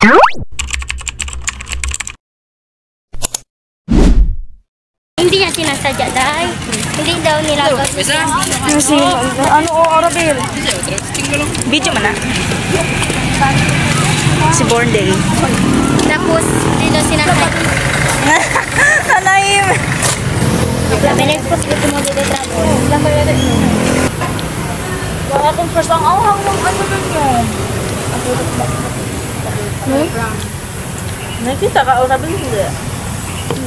Hindi niya sinasadya, dahil. Hindi daw nila Bisa? Ano o Arabel? Video man na. Si Born Day. Tapos, hindi daw sinasadya. Nanaim. Minagpos dito mo dito travel. Wala akong pasang awang ng ano nun yun. Nakita ka o Arabel hindi?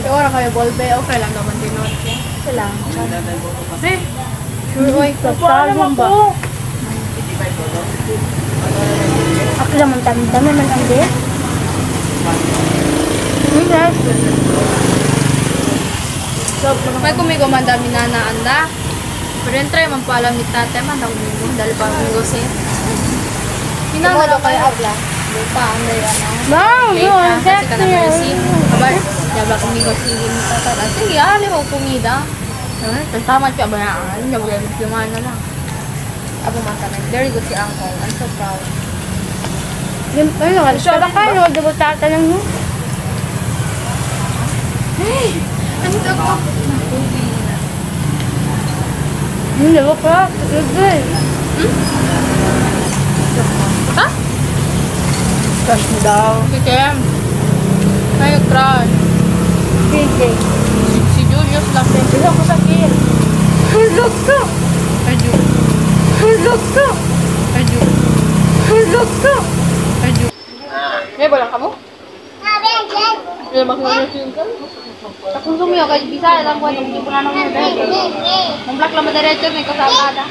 Ora kayo bolbe, okay lang naman din noon. Okay lang. Eh, sure oy, Paano ba? Ako naman dami man ang di. may kumigo man dami na naanda. Pero yun try man po alam ni tate man daw kumigo, dahil pa kumigo siya. Hinangalo kayo abla. Lupa, ang dahil ano. Wow, yun. Kasi ka naman si kabar. Yabla kumigo sige ni tata. Sige, ali mo kumida. Tama siya ba na? Naglumaan na lang. Abo man kami. Very good si Uncle. I'm so proud. Yung, ano, siya ba kayo? Debutata lang yun. Hey! Ano ito ako? Hindi ba pa? Good. Ha? Crush mo daw. Si Kem. Kayo crush. DJ. Si Julius lang. Bisa ko sakit. Hulog ka! Aju. Hulog ka! Aju. Hulog ka! Aju. May balang ka mo? May makinig yung kan? Takong sumiyo kay bisa lang ko nung ipunan ng mga Mong black lang madiretso may kasabada.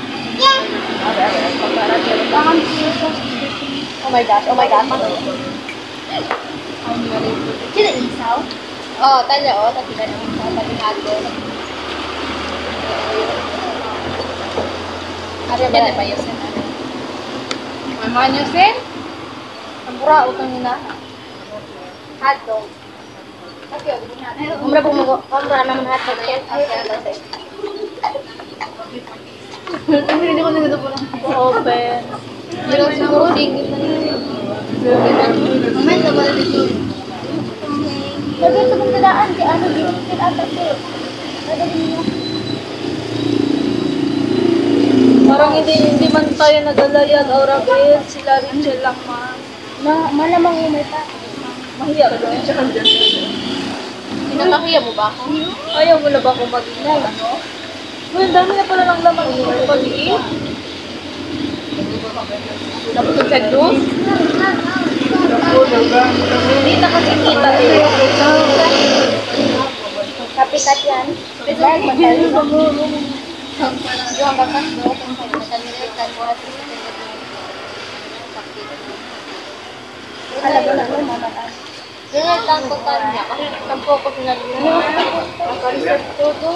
Oh my gosh, oh my god. Sila isaw? Oh, tala oh, tapi na yung pagkakado. Ari ba na payo sen? May manyo sen? Ang pura utang nina. Hotdog. Okay, Umra po mo. Umra naman hotdog. hindi ko nagdo po lang open. Hindi lang siguro tingin na yun. Mamay na wala dito. Sabi sa pagdadaan, di ano, di ata ko. Parang hindi man tayo nagalayag, Aurabel, sila Rachel lang man. Malamang umay pa. Mahiya ka doon siya kandiyan. Pinakahiya mo ba ako? Ayaw mo na ba akong mag-inay? Ano? Well, dami na pala ng laman ito ng pag-iit. Napusog sa juice? Hindi na kasi kita eh. Kapikat yan. Bag, matali. Yung bakas do, kung kayo matalikan mo at halaga na mo, mamataan. Yun ang tangkotan niya. Kasi tampo ko pinag-iit. Ang karisip todo.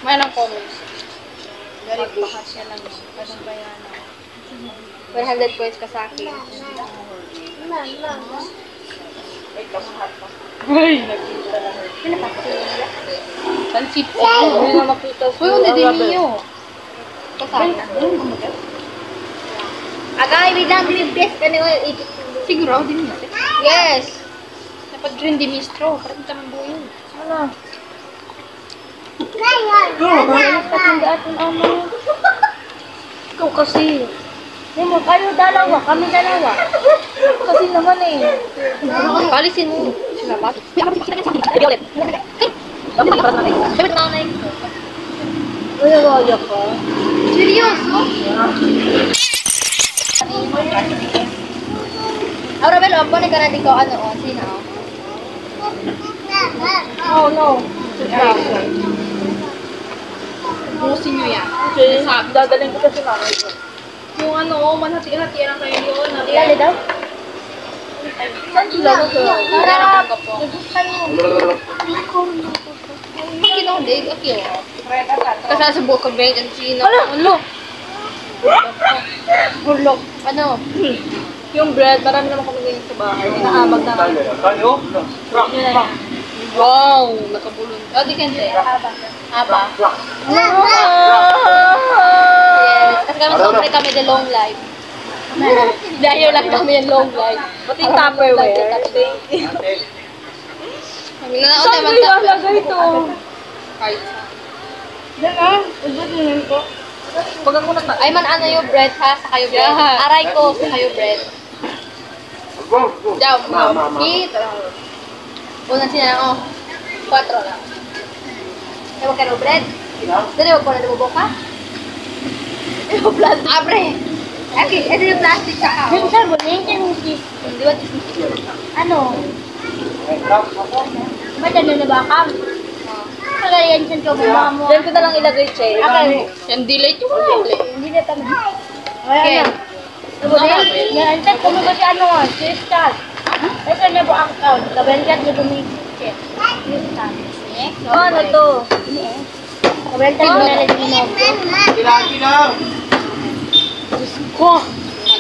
May nang comments. Very baka siya lang. Kasang bayana. 100 points ka sa akin. Ay, nakita lang. Pansit ko. Hindi na makita. Uy, hindi din niyo. Kasama. Agay, bilang best ka niyo. Siguro, din niyo. Yes. Dapat rin di mistro. Parang tamang buhay. Ano? Ikaw kasi. Hindi mo, kayo dalawa, kami dalawa. Kasi naman eh. Palisin mo. Sila pa. Violet. Sabi nanay ko. Uy, wala ka. Seryoso? Aurabel, ako na ka ko ano, sino? Oh, no. Busin nyo yan. Okay, dadaling ko kasi nanay ko. Yung ano, manhati-hati lang kayo yun. Ilan daw? Saan sila ko sa... Harap ka po. Hindi na, hindi. Okay. Kasi sa buko break and sino. Ano? Burlok. Ano? Yung bread, marami naman kami ngayon sa bahay. Inaamag na kami. Wow! Nakabulon. Oh, di kente. Aba. Aba. Yes. Tapos kami sobre kami the long life. Dahil lang kami yung long life. Pati yung Tupperware. Nanaon Saan naman ko sa... ilalagay ito? Kahit Yan ah. Ubod nyo ko. Pag ako nata... ay man ano yung bread ha, sa kayo bread. Yeah. Aray ko sa kayo bread. Diyaw, hit. Una sila lang, oh. 4 lang. Ewan ka ng bread. Dali, wag ko na nabubuka. Ewan plastic. Abre. Okay, ito yung plastic sa kao. Yung sabon, yung chismis. Di ba chismis? Ano? Ba't ano na ba ka? Kagayan siya ko mga mo. Diyan ko na lang ilagay, Che. Okay. Yan delay yung delay. Hindi na kami. Okay. Nantan ko mo ba si ano nga? Si Stan. Ito na po ang account. Kabenkat na bumikit. Si Stan. Oh, ano to? Kabenkat mo na lang ginog.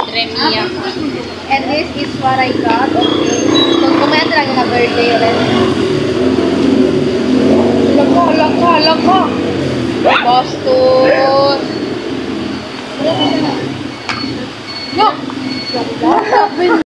Madremia. And this is what I got. Okay. So, kumayan talaga na birthday ulit. Lako. Costume.